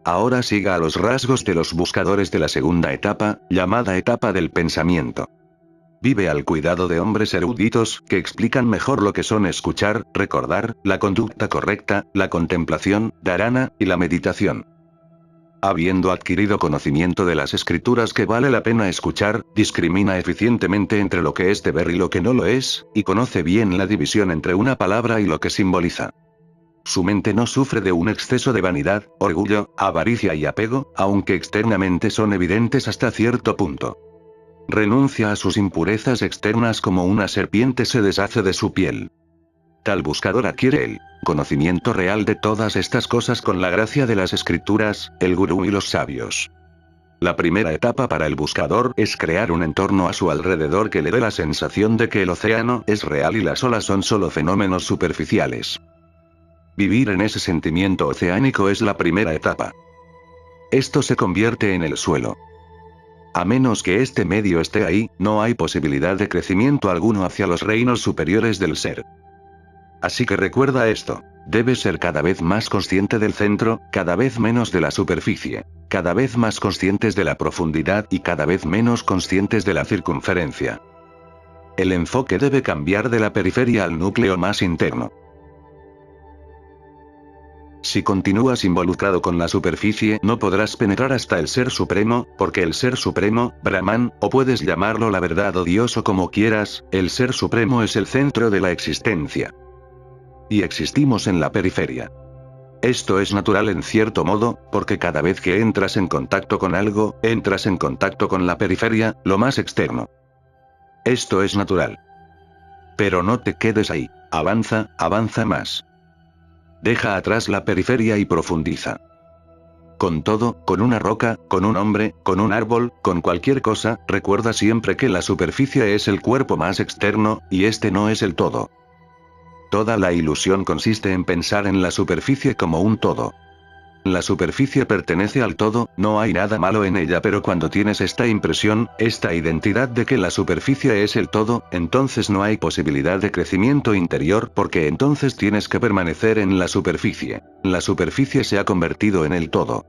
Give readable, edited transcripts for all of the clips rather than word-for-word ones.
Ahora siga a los rasgos de los buscadores de la segunda etapa, llamada etapa del pensamiento. Vive al cuidado de hombres eruditos, que explican mejor lo que son escuchar, recordar, la conducta correcta, la contemplación, dharana, y la meditación. Habiendo adquirido conocimiento de las escrituras que vale la pena escuchar, discrimina eficientemente entre lo que es deber y lo que no lo es, y conoce bien la división entre una palabra y lo que simboliza. Su mente no sufre de un exceso de vanidad, orgullo, avaricia y apego, aunque externamente son evidentes hasta cierto punto. Renuncia a sus impurezas externas como una serpiente se deshace de su piel. Tal buscador adquiere el conocimiento real de todas estas cosas con la gracia de las escrituras, el gurú y los sabios. La primera etapa para el buscador es crear un entorno a su alrededor que le dé la sensación de que el océano es real y las olas son solo fenómenos superficiales. Vivir en ese sentimiento oceánico es la primera etapa. Esto se convierte en el suelo. A menos que este medio esté ahí, no hay posibilidad de crecimiento alguno hacia los reinos superiores del ser. Así que recuerda esto. Debes ser cada vez más consciente del centro, cada vez menos de la superficie, cada vez más conscientes de la profundidad y cada vez menos conscientes de la circunferencia. El enfoque debe cambiar de la periferia al núcleo más interno. Si continúas involucrado con la superficie no podrás penetrar hasta el Ser Supremo, porque el Ser Supremo, Brahman, o puedes llamarlo la verdad o Dios o como quieras, el Ser Supremo es el centro de la existencia. Y existimos en la periferia. Esto es natural en cierto modo, porque cada vez que entras en contacto con algo, entras en contacto con la periferia, lo más externo. Esto es natural. Pero no te quedes ahí, avanza, avanza más. Deja atrás la periferia y profundiza. Con todo, con una roca, con un hombre, con un árbol, con cualquier cosa, recuerda siempre que la superficie es el cuerpo más externo, y este no es el todo. Toda la ilusión consiste en pensar en la superficie como un todo. La superficie pertenece al todo, no hay nada malo en ella, pero cuando tienes esta impresión, esta identidad de que la superficie es el todo, entonces no hay posibilidad de crecimiento interior porque entonces tienes que permanecer en la superficie. La superficie se ha convertido en el todo.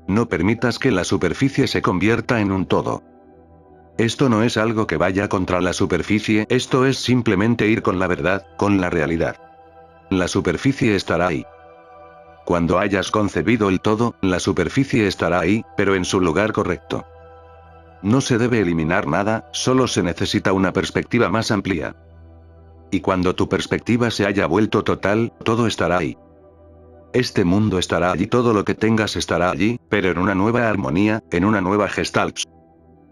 No permitas que la superficie se convierta en un todo. Esto no es algo que vaya contra la superficie, esto es simplemente ir con la verdad, con la realidad. La superficie estará ahí. Cuando hayas concebido el todo, la superficie estará ahí, pero en su lugar correcto. No se debe eliminar nada, solo se necesita una perspectiva más amplia. Y cuando tu perspectiva se haya vuelto total, todo estará ahí. Este mundo estará allí, todo lo que tengas estará allí, pero en una nueva armonía, en una nueva gestalt.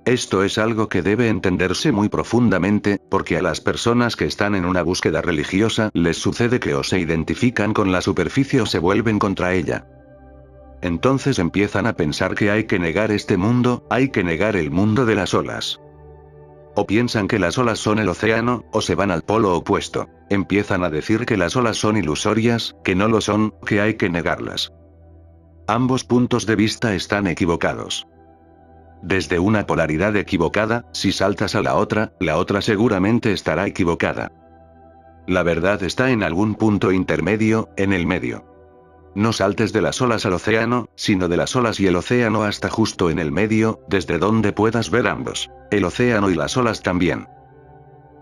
Esto es algo que debe entenderse muy profundamente, porque a las personas que están en una búsqueda religiosa les sucede que o se identifican con la superficie o se vuelven contra ella. Entonces empiezan a pensar que hay que negar este mundo, hay que negar el mundo de las olas. O piensan que las olas son el océano, o se van al polo opuesto. Empiezan a decir que las olas son ilusorias, que no lo son, que hay que negarlas. Ambos puntos de vista están equivocados. Desde una polaridad equivocada, si saltas a la otra seguramente estará equivocada. La verdad está en algún punto intermedio, en el medio. No saltes de las olas al océano, sino de las olas y el océano hasta justo en el medio, desde donde puedas ver ambos, el océano y las olas también.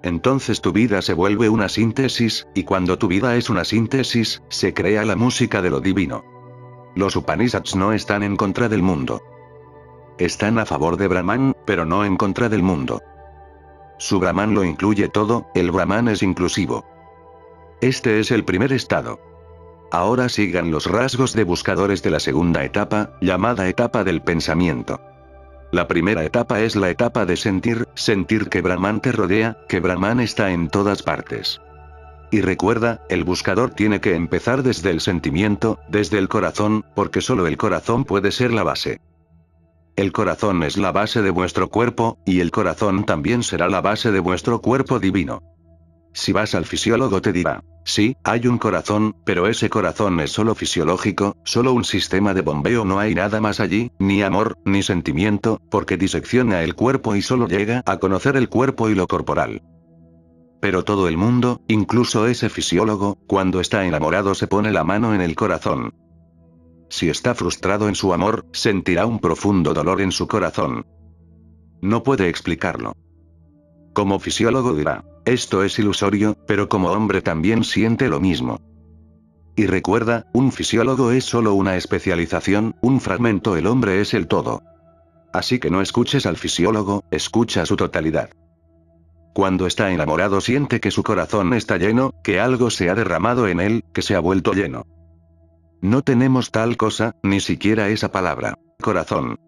Entonces tu vida se vuelve una síntesis, y cuando tu vida es una síntesis, se crea la música de lo divino. Los Upanishads no están en contra del mundo. Están a favor de Brahman, pero no en contra del mundo. Su Brahman lo incluye todo, el Brahman es inclusivo. Este es el primer estado. Ahora sigan los rasgos de buscadores de la segunda etapa, llamada etapa del pensamiento. La primera etapa es la etapa de sentir que Brahman te rodea, que Brahman está en todas partes. Y recuerda, el buscador tiene que empezar desde el sentimiento, desde el corazón, porque solo el corazón puede ser la base. El corazón es la base de vuestro cuerpo, y el corazón también será la base de vuestro cuerpo divino. Si vas al fisiólogo te dirá, sí, hay un corazón, pero ese corazón es solo fisiológico, solo un sistema de bombeo, no hay nada más allí, ni amor, ni sentimiento, porque disecciona el cuerpo y solo llega a conocer el cuerpo y lo corporal. Pero todo el mundo, incluso ese fisiólogo, cuando está enamorado se pone la mano en el corazón. si está frustrado en su amor, sentirá un profundo dolor en su corazón. No puede explicarlo. Como fisiólogo dirá, esto es ilusorio, pero como hombre también siente lo mismo. Y recuerda, un fisiólogo es solo una especialización, un fragmento, el hombre es el todo. Así que no escuches al fisiólogo, escucha su totalidad. Cuando está enamorado siente que su corazón está lleno, que algo se ha derramado en él, que se ha vuelto lleno. No tenemos tal cosa, ni siquiera esa palabra, corazón.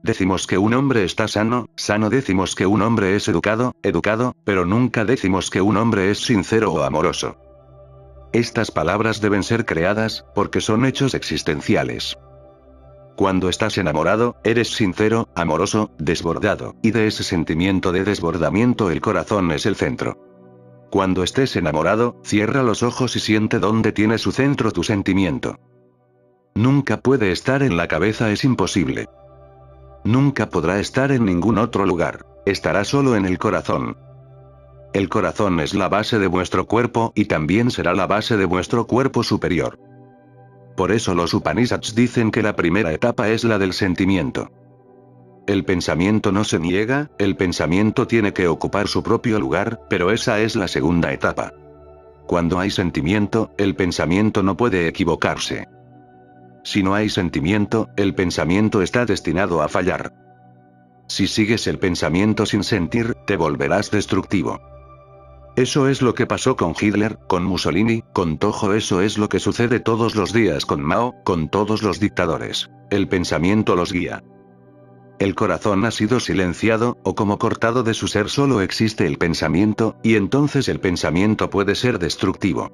Decimos que un hombre está sano, sano, decimos que un hombre es educado, educado, pero nunca decimos que un hombre es sincero o amoroso. Estas palabras deben ser creadas, porque son hechos existenciales. Cuando estás enamorado, eres sincero, amoroso, desbordado, y de ese sentimiento de desbordamiento el corazón es el centro. Cuando estés enamorado, cierra los ojos y siente dónde tiene su centro tu sentimiento. Nunca puede estar en la cabeza, es imposible. Nunca podrá estar en ningún otro lugar, estará solo en el corazón. El corazón es la base de vuestro cuerpo y también será la base de vuestro cuerpo superior. Por eso los Upanishads dicen que la primera etapa es la del sentimiento. El pensamiento no se niega, el pensamiento tiene que ocupar su propio lugar, pero esa es la segunda etapa. Cuando hay sentimiento, el pensamiento no puede equivocarse. Si no hay sentimiento, el pensamiento está destinado a fallar. Si sigues el pensamiento sin sentir, te volverás destructivo. Eso es lo que pasó con Hitler, con Mussolini, con Toho, eso es lo que sucede todos los días con Mao, con todos los dictadores. El pensamiento los guía. El corazón ha sido silenciado, o como cortado de su ser, solo existe el pensamiento, y entonces el pensamiento puede ser destructivo.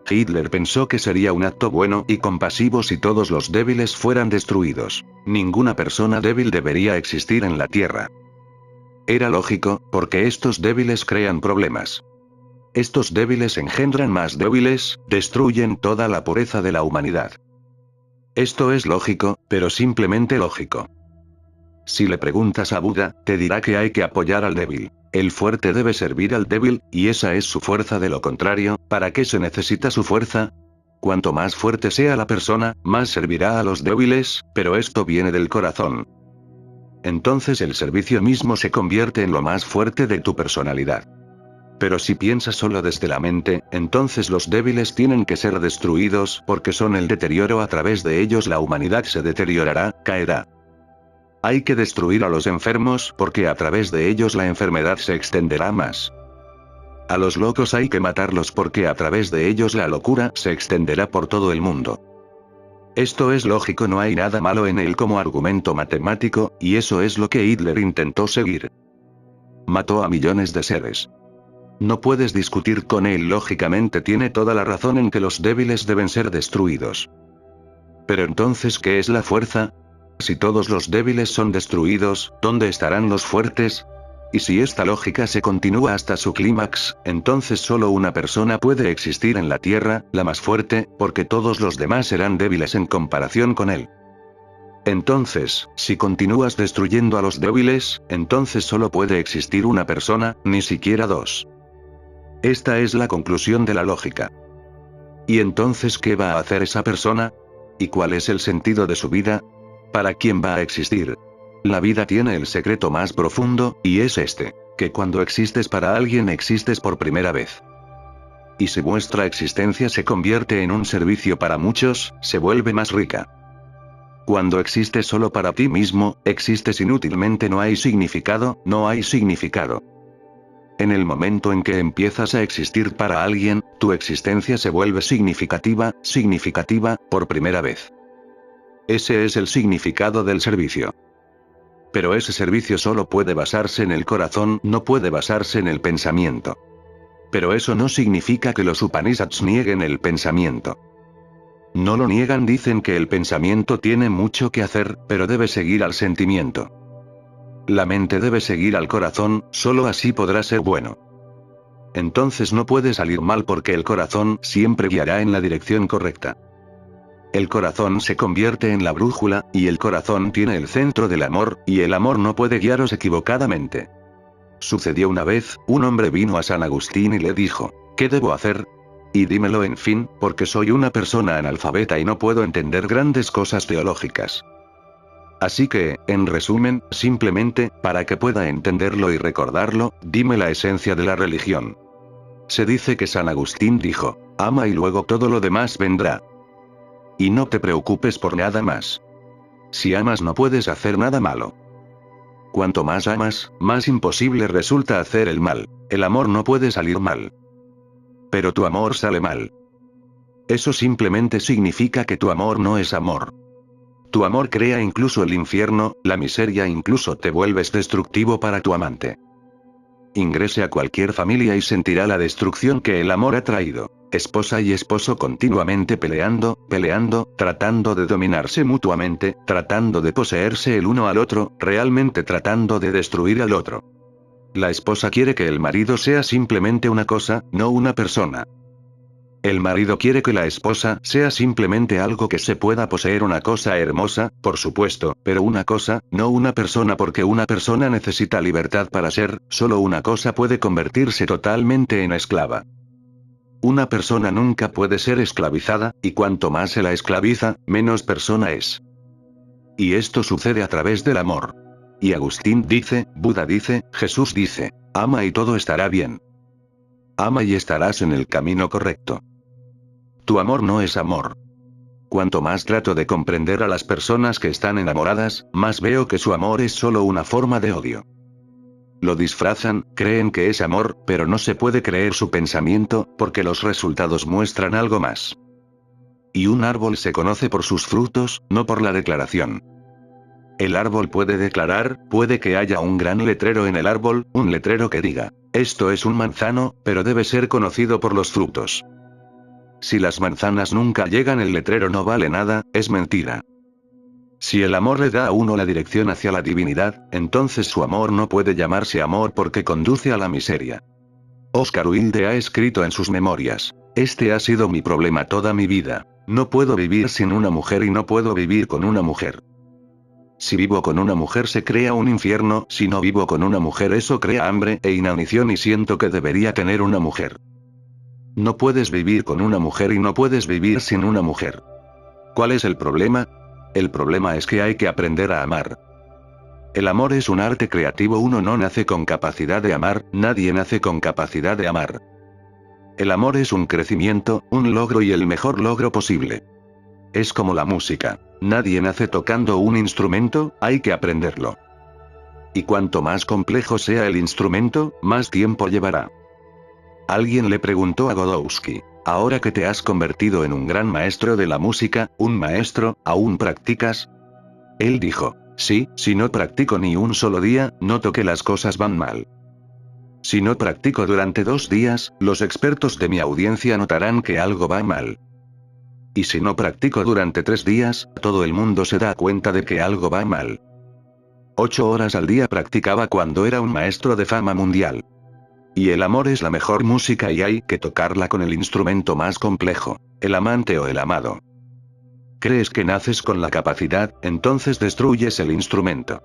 Hitler pensó que sería un acto bueno y compasivo si todos los débiles fueran destruidos. Ninguna persona débil debería existir en la Tierra. Era lógico, porque estos débiles crean problemas. Estos débiles engendran más débiles, destruyen toda la pureza de la humanidad. Esto es lógico, pero simplemente lógico. Si le preguntas a Buda, te dirá que hay que apoyar al débil. El fuerte debe servir al débil, y esa es su fuerza. De lo contrario, ¿para qué se necesita su fuerza? Cuanto más fuerte sea la persona, más servirá a los débiles, pero esto viene del corazón. Entonces el servicio mismo se convierte en lo más fuerte de tu personalidad. Pero si piensas solo desde la mente, entonces los débiles tienen que ser destruidos porque son el deterioro, a través de ellos la humanidad se deteriorará, caerá. Hay que destruir a los enfermos porque a través de ellos la enfermedad se extenderá más. A los locos hay que matarlos porque a través de ellos la locura se extenderá por todo el mundo. Esto es lógico, no hay nada malo en él como argumento matemático, y eso es lo que Hitler intentó seguir. Mató a millones de seres. No puedes discutir con él, lógicamente tiene toda la razón en que los débiles deben ser destruidos. Pero entonces, ¿qué es la fuerza? Si todos los débiles son destruidos, ¿dónde estarán los fuertes? Y si esta lógica se continúa hasta su clímax, entonces solo una persona puede existir en la Tierra, la más fuerte, porque todos los demás serán débiles en comparación con él. Entonces, si continúas destruyendo a los débiles, entonces solo puede existir una persona, ni siquiera dos. Esta es la conclusión de la lógica. ¿Y entonces qué va a hacer esa persona? ¿Y cuál es el sentido de su vida? ¿Para quién va a existir? La vida tiene el secreto más profundo, y es este, que cuando existes para alguien existes por primera vez. Y si vuestra existencia se convierte en un servicio para muchos, se vuelve más rica. Cuando existes solo para ti mismo, existes inútilmente, no hay significado, no hay significado. En el momento en que empiezas a existir para alguien, tu existencia se vuelve significativa, por primera vez. Ese es el significado del servicio. Pero ese servicio solo puede basarse en el corazón, no puede basarse en el pensamiento. Pero eso no significa que los Upanishads nieguen el pensamiento. No lo niegan, dicen que el pensamiento tiene mucho que hacer, pero debe seguir al sentimiento. La mente debe seguir al corazón, solo así podrá ser bueno. Entonces no puede salir mal porque el corazón siempre guiará en la dirección correcta. El corazón se convierte en la brújula, y el corazón tiene el centro del amor, y el amor no puede guiaros equivocadamente. Sucedió una vez, un hombre vino a San Agustín y le dijo, ¿qué debo hacer? Y dímelo en fin, porque soy una persona analfabeta y no puedo entender grandes cosas teológicas. Así que, en resumen, simplemente, para que pueda entenderlo y recordarlo, dime la esencia de la religión. Se dice que San Agustín dijo, ama y luego todo lo demás vendrá. Y no te preocupes por nada más. Si amas no puedes hacer nada malo. Cuanto más amas, más imposible resulta hacer el mal. El amor no puede salir mal. Pero tu amor sale mal. Eso simplemente significa que tu amor no es amor. Tu amor crea incluso el infierno, la miseria, incluso te vuelves destructivo para tu amante. Ingrese a cualquier familia y sentirá la destrucción que el amor ha traído. Esposa y esposo continuamente peleando, tratando de dominarse mutuamente, tratando de poseerse el uno al otro, realmente tratando de destruir al otro. La esposa quiere que el marido sea simplemente una cosa, no una persona. El marido quiere que la esposa sea simplemente algo que se pueda poseer, una cosa hermosa, por supuesto, pero una cosa, no una persona, porque una persona necesita libertad para ser, solo una cosa puede convertirse totalmente en esclava. Una persona nunca puede ser esclavizada, y cuanto más se la esclaviza, menos persona es. Y esto sucede a través del amor. Y Agustín dice, Buda dice, Jesús dice, ama y todo estará bien. Ama y estarás en el camino correcto. Tu amor no es amor. Cuanto más trato de comprender a las personas que están enamoradas, más veo que su amor es solo una forma de odio. Lo disfrazan, creen que es amor, pero no se puede creer su pensamiento, porque los resultados muestran algo más. Y un árbol se conoce por sus frutos, no por la declaración. El árbol puede declarar, puede que haya un gran letrero en el árbol, un letrero que diga, esto es un manzano, pero debe ser conocido por los frutos. Si las manzanas nunca llegan, el letrero no vale nada, es mentira. Si el amor le da a uno la dirección hacia la divinidad, entonces su amor no puede llamarse amor porque conduce a la miseria. Oscar Wilde ha escrito en sus memorias, este ha sido mi problema toda mi vida. No puedo vivir sin una mujer y no puedo vivir con una mujer. Si vivo con una mujer se crea un infierno, si no vivo con una mujer eso crea hambre e inanición y siento que debería tener una mujer. No puedes vivir con una mujer y no puedes vivir sin una mujer. ¿Cuál es el problema? El problema es que hay que aprender a amar. El amor es un arte creativo, uno no nace con capacidad de amar, nadie nace con capacidad de amar. El amor es un crecimiento, un logro y el mejor logro posible. Es como la música. Nadie nace tocando un instrumento, hay que aprenderlo. Y cuanto más complejo sea el instrumento, más tiempo llevará. Alguien le preguntó a Godowski, ahora que te has convertido en un gran maestro de la música, un maestro, ¿aún practicas? Él dijo, sí, si no practico ni un solo día, noto que las cosas van mal. Si no practico durante 2 días, los expertos de mi audiencia notarán que algo va mal. Y si no practico durante 3 días, todo el mundo se da cuenta de que algo va mal. 8 horas al día practicaba cuando era un maestro de fama mundial. Y el amor es la mejor música y hay que tocarla con el instrumento más complejo, el amante o el amado. ¿Crees que naces con la capacidad? Entonces destruyes el instrumento.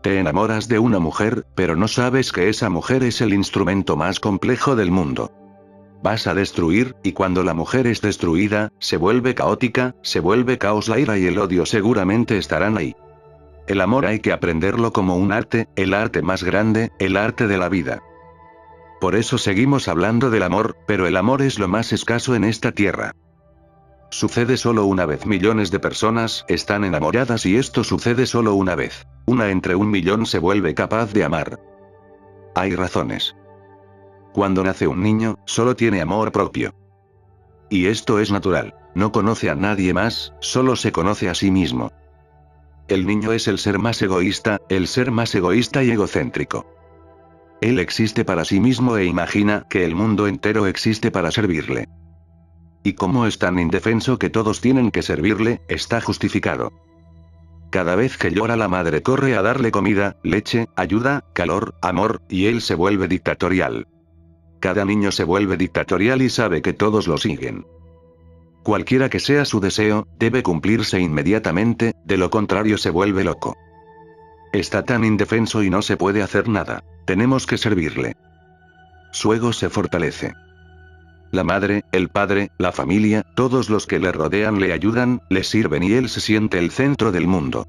Te enamoras de una mujer, pero no sabes que esa mujer es el instrumento más complejo del mundo. Vas a destruir, y cuando la mujer es destruida, se vuelve caótica, se vuelve caos, la ira y el odio seguramente estarán ahí. El amor hay que aprenderlo como un arte, el arte más grande, el arte de la vida. Por eso seguimos hablando del amor, pero el amor es lo más escaso en esta tierra. Sucede solo una vez, millones de personas están enamoradas y esto sucede solo una vez. Una entre 1.000.000 se vuelve capaz de amar. Hay razones. Cuando nace un niño, solo tiene amor propio. Y esto es natural, no conoce a nadie más, solo se conoce a sí mismo. El niño es el ser más egoísta y egocéntrico. Él existe para sí mismo e imagina que el mundo entero existe para servirle. Y como es tan indefenso que todos tienen que servirle, está justificado. Cada vez que llora la madre corre a darle comida, leche, ayuda, calor, amor, y él se vuelve dictatorial. Cada niño se vuelve dictatorial y sabe que todos lo siguen. Cualquiera que sea su deseo, debe cumplirse inmediatamente, de lo contrario se vuelve loco. Está tan indefenso y no se puede hacer nada. Tenemos que servirle. Su ego se fortalece. La madre, el padre, la familia, todos los que le rodean le ayudan, le sirven y él se siente el centro del mundo.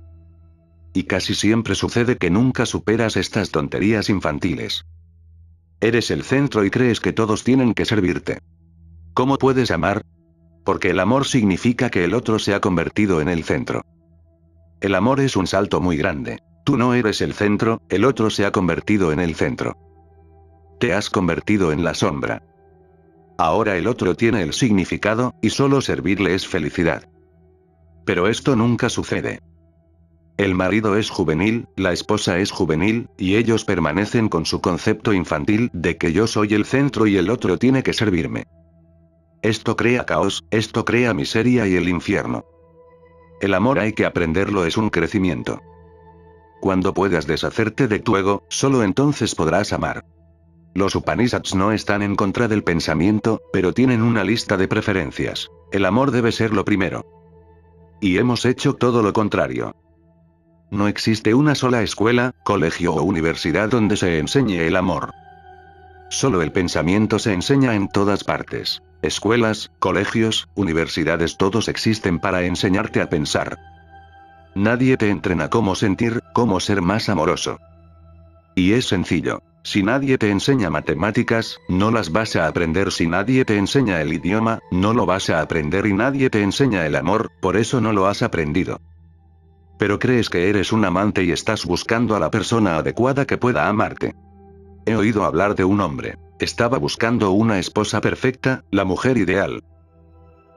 Y casi siempre sucede que nunca superas estas tonterías infantiles. Eres el centro y crees que todos tienen que servirte. ¿Cómo puedes amar? Porque el amor significa que el otro se ha convertido en el centro. El amor es un salto muy grande. Tú no eres el centro, el otro se ha convertido en el centro. Te has convertido en la sombra. Ahora el otro tiene el significado, y solo servirle es felicidad. Pero esto nunca sucede. El marido es juvenil, la esposa es juvenil, y ellos permanecen con su concepto infantil de que yo soy el centro y el otro tiene que servirme. Esto crea caos, esto crea miseria y el infierno. El amor hay que aprenderlo, es un crecimiento. Cuando puedas deshacerte de tu ego, solo entonces podrás amar. Los Upanishads no están en contra del pensamiento, pero tienen una lista de preferencias. El amor debe ser lo primero. Y hemos hecho todo lo contrario. No existe una sola escuela, colegio o universidad donde se enseñe el amor. Solo el pensamiento se enseña en todas partes. Escuelas, colegios, universidades, todos existen para enseñarte a pensar. Nadie te entrena cómo sentir, cómo ser más amoroso. Y es sencillo. Si nadie te enseña matemáticas, no las vas a aprender. Si nadie te enseña el idioma, no lo vas a aprender. Y nadie te enseña el amor, por eso no lo has aprendido. Pero crees que eres un amante y estás buscando a la persona adecuada que pueda amarte. He oído hablar de un hombre. Estaba buscando una esposa perfecta, la mujer ideal.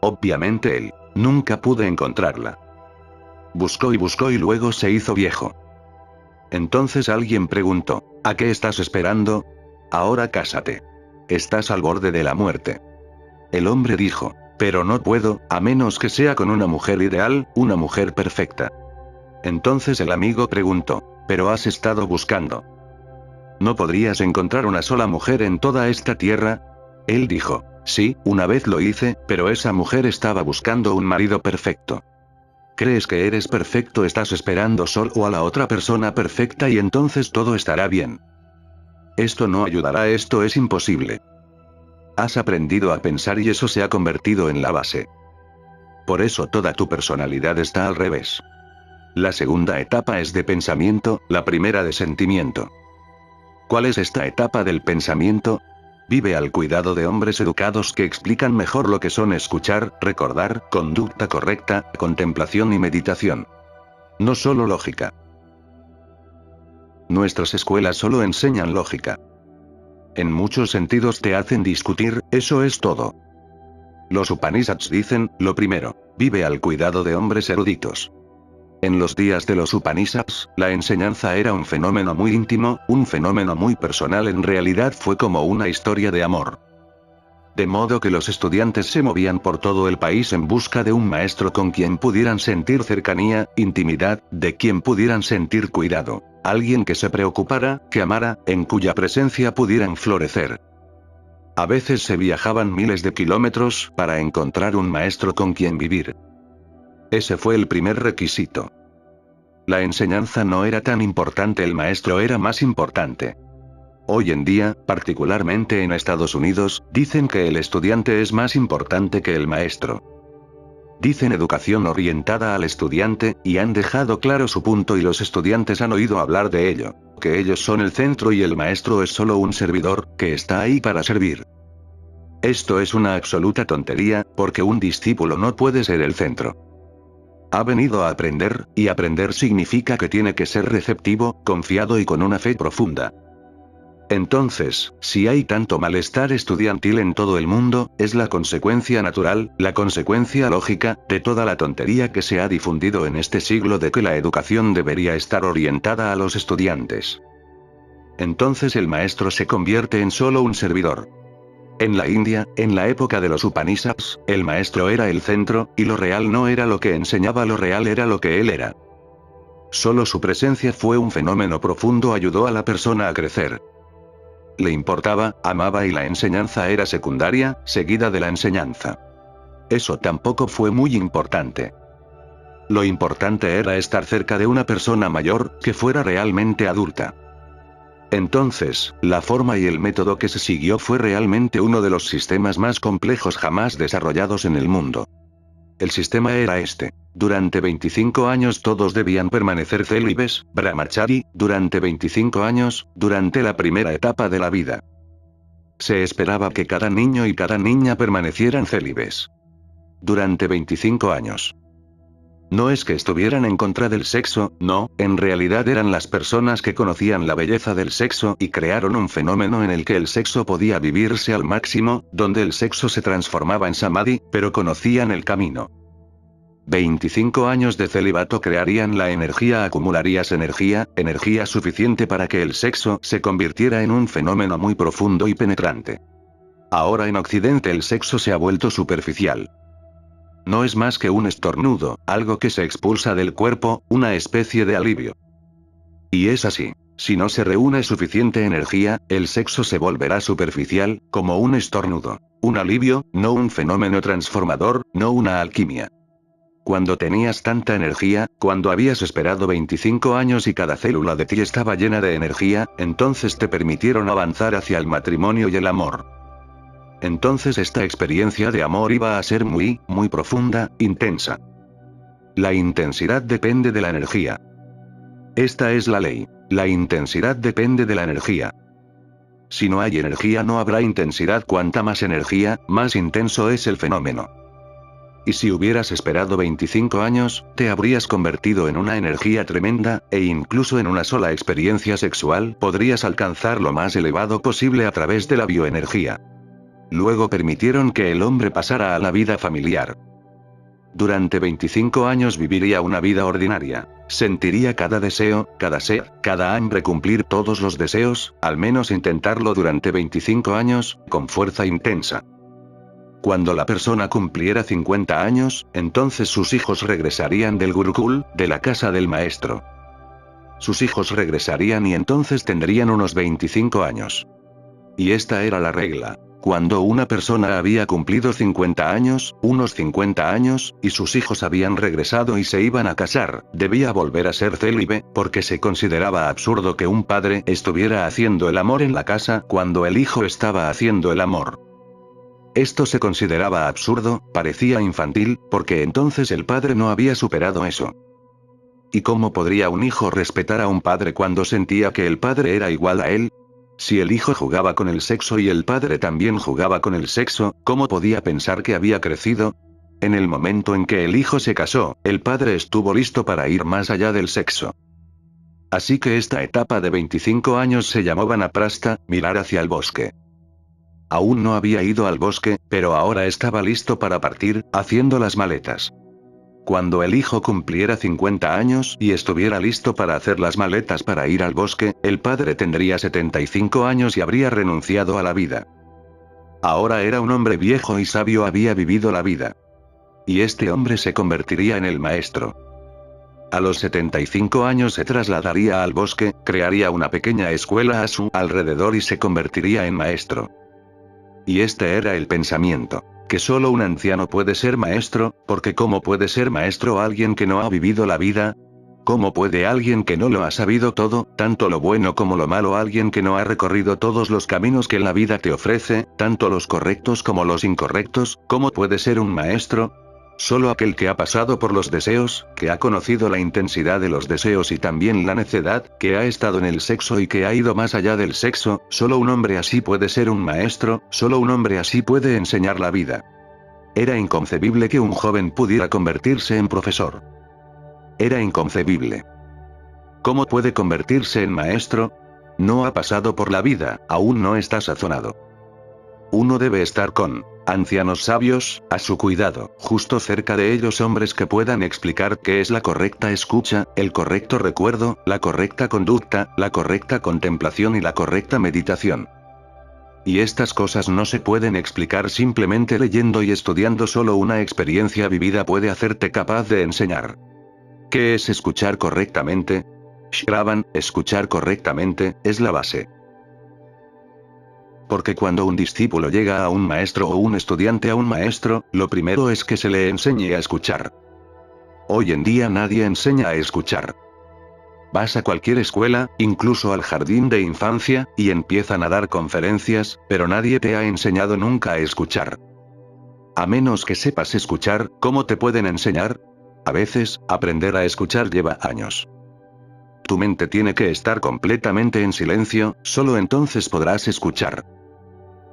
Obviamente él. Nunca pude encontrarla. Buscó y luego se hizo viejo. Entonces alguien preguntó, ¿a qué estás esperando? Ahora cásate. Estás al borde de la muerte. El hombre dijo, pero no puedo, a menos que sea con una mujer ideal, una mujer perfecta. Entonces el amigo preguntó, ¿pero has estado buscando? ¿No podrías encontrar una sola mujer en toda esta tierra? Él dijo, sí, una vez lo hice, pero esa mujer estaba buscando un marido perfecto. ¿Crees que eres perfecto? Estás esperando solo a la otra persona perfecta y entonces todo estará bien. Esto no ayudará, esto es imposible. Has aprendido a pensar y eso se ha convertido en la base. Por eso toda tu personalidad está al revés. La segunda etapa es de pensamiento, la primera de sentimiento. ¿Cuál es esta etapa del pensamiento? Vive al cuidado de hombres educados que explican mejor lo que son escuchar, recordar, conducta correcta, contemplación y meditación. No solo lógica. Nuestras escuelas solo enseñan lógica. En muchos sentidos te hacen discutir, eso es todo. Los Upanishads dicen, lo primero, vive al cuidado de hombres eruditos. En los días de los Upanishads, la enseñanza era un fenómeno muy íntimo, un fenómeno muy personal. En realidad fue como una historia de amor. De modo que los estudiantes se movían por todo el país en busca de un maestro con quien pudieran sentir cercanía, intimidad, de quien pudieran sentir cuidado. Alguien que se preocupara, que amara, en cuya presencia pudieran florecer. A veces se viajaban miles de kilómetros para encontrar un maestro con quien vivir. Ese fue el primer requisito. La enseñanza no era tan importante, el maestro era más importante. Hoy en día, particularmente en Estados Unidos, dicen que el estudiante es más importante que el maestro. Dicen educación orientada al estudiante, y han dejado claro su punto y los estudiantes han oído hablar de ello, que ellos son el centro y el maestro es solo un servidor, que está ahí para servir. Esto es una absoluta tontería, porque un discípulo no puede ser el centro. Ha venido a aprender, y aprender significa que tiene que ser receptivo, confiado y con una fe profunda. Entonces, si hay tanto malestar estudiantil en todo el mundo, es la consecuencia natural, la consecuencia lógica, de toda la tontería que se ha difundido en este siglo de que la educación debería estar orientada a los estudiantes. Entonces el maestro se convierte en solo un servidor. En la India, en la época de los Upanishads, el maestro era el centro, y lo real no era lo que enseñaba, lo real era lo que él era. Solo su presencia fue un fenómeno profundo, ayudó a la persona a crecer. Le importaba, amaba y la enseñanza era secundaria, seguida de la enseñanza. Eso tampoco fue muy importante. Lo importante era estar cerca de una persona mayor, que fuera realmente adulta. Entonces, la forma y el método que se siguió fue realmente uno de los sistemas más complejos jamás desarrollados en el mundo. El sistema era este. Durante 25 años todos debían permanecer célibes, brahmachari, durante 25 años, durante la primera etapa de la vida. Se esperaba que cada niño y cada niña permanecieran célibes. Durante 25 años. No es que estuvieran en contra del sexo, no, en realidad eran las personas que conocían la belleza del sexo y crearon un fenómeno en el que el sexo podía vivirse al máximo, donde el sexo se transformaba en samadhi, pero conocían el camino. 25 años de celibato crearían la energía, acumularías energía suficiente para que el sexo se convirtiera en un fenómeno muy profundo y penetrante. Ahora en Occidente el sexo se ha vuelto superficial. No es más que un estornudo, algo que se expulsa del cuerpo, una especie de alivio. Y es así. Si no se reúne suficiente energía, el sexo se volverá superficial, como un estornudo. Un alivio, no un fenómeno transformador, no una alquimia. Cuando tenías tanta energía, cuando habías esperado 25 años y cada célula de ti estaba llena de energía, entonces te permitieron avanzar hacia el matrimonio y el amor. Entonces esta experiencia de amor iba a ser muy profunda, intensa. La intensidad depende de la energía. Esta es la ley. La intensidad depende de la energía. Si no hay energía no habrá intensidad. Cuanta más energía, más intenso es el fenómeno. Y si hubieras esperado 25 años, te habrías convertido en una energía tremenda, e incluso en una sola experiencia sexual podrías alcanzar lo más elevado posible a través de la bioenergía. Luego permitieron que el hombre pasara a la vida familiar. Durante 25 años viviría una vida ordinaria. Sentiría cada deseo, cada sed, cada hambre, cumplir todos los deseos, al menos intentarlo durante 25 años, con fuerza intensa. Cuando la persona cumpliera 50 años, entonces sus hijos regresarían del Gurukul, de la casa del maestro. Sus hijos regresarían y entonces tendrían unos 25 años. Y esta era la regla. Cuando una persona había cumplido 50 años, unos 50 años, y sus hijos habían regresado y se iban a casar, debía volver a ser célibe, porque se consideraba absurdo que un padre estuviera haciendo el amor en la casa cuando el hijo estaba haciendo el amor. Esto se consideraba absurdo, parecía infantil, porque entonces el padre no había superado eso. ¿Y cómo podría un hijo respetar a un padre cuando sentía que el padre era igual a él? Si el hijo jugaba con el sexo y el padre también jugaba con el sexo, ¿cómo podía pensar que había crecido? En el momento en que el hijo se casó, el padre estuvo listo para ir más allá del sexo. Así que esta etapa de 25 años se llamó Vanaprastha, mirar hacia el bosque. Aún no había ido al bosque, pero ahora estaba listo para partir, haciendo las maletas. Cuando el hijo cumpliera 50 años y estuviera listo para hacer las maletas para ir al bosque, el padre tendría 75 años y habría renunciado a la vida. Ahora era un hombre viejo y sabio, había vivido la vida. Y este hombre se convertiría en el maestro. A los 75 años se trasladaría al bosque, crearía una pequeña escuela a su alrededor y se convertiría en maestro. Y este era el pensamiento. Que solo un anciano puede ser maestro, porque ¿cómo puede ser maestro alguien que no ha vivido la vida? ¿Cómo puede alguien que no lo ha sabido todo, tanto lo bueno como lo malo, alguien que no ha recorrido todos los caminos que la vida te ofrece, tanto los correctos como los incorrectos, cómo puede ser un maestro? Solo aquel que ha pasado por los deseos, que ha conocido la intensidad de los deseos y también la necedad, que ha estado en el sexo y que ha ido más allá del sexo, solo un hombre así puede ser un maestro, solo un hombre así puede enseñar la vida. Era inconcebible que un joven pudiera convertirse en profesor. Era inconcebible. ¿Cómo puede convertirse en maestro? No ha pasado por la vida, aún no está sazonado. Uno debe estar con ancianos sabios, a su cuidado, justo cerca de ellos hombres que puedan explicar qué es la correcta escucha, el correcto recuerdo, la correcta conducta, la correcta contemplación y la correcta meditación. Y estas cosas no se pueden explicar simplemente leyendo y estudiando, solo una experiencia vivida puede hacerte capaz de enseñar. ¿Qué es escuchar correctamente? Shravan, escuchar correctamente, es la base. Porque cuando un discípulo llega a un maestro o un estudiante a un maestro, lo primero es que se le enseñe a escuchar. Hoy en día nadie enseña a escuchar. Vas a cualquier escuela, incluso al jardín de infancia, y empiezan a dar conferencias, pero nadie te ha enseñado nunca a escuchar. A menos que sepas escuchar, ¿cómo te pueden enseñar? A veces, aprender a escuchar lleva años. Tu mente tiene que estar completamente en silencio, solo entonces podrás escuchar.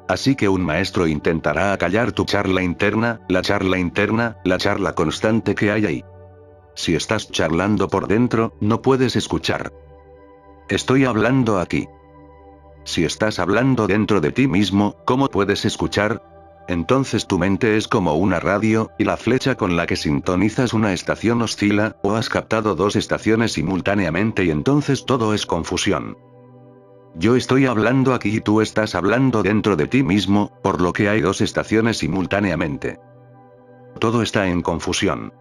Así que un maestro intentará acallar tu charla interna, la charla constante que hay ahí. Si estás charlando por dentro, no puedes escuchar. Estoy hablando aquí. Si estás hablando dentro de ti mismo, ¿cómo puedes escuchar? Entonces tu mente es como una radio, y la flecha con la que sintonizas una estación oscila, o has captado dos estaciones simultáneamente y entonces todo es confusión. Yo estoy hablando aquí y tú estás hablando dentro de ti mismo, por lo que hay dos estaciones simultáneamente. Todo está en confusión.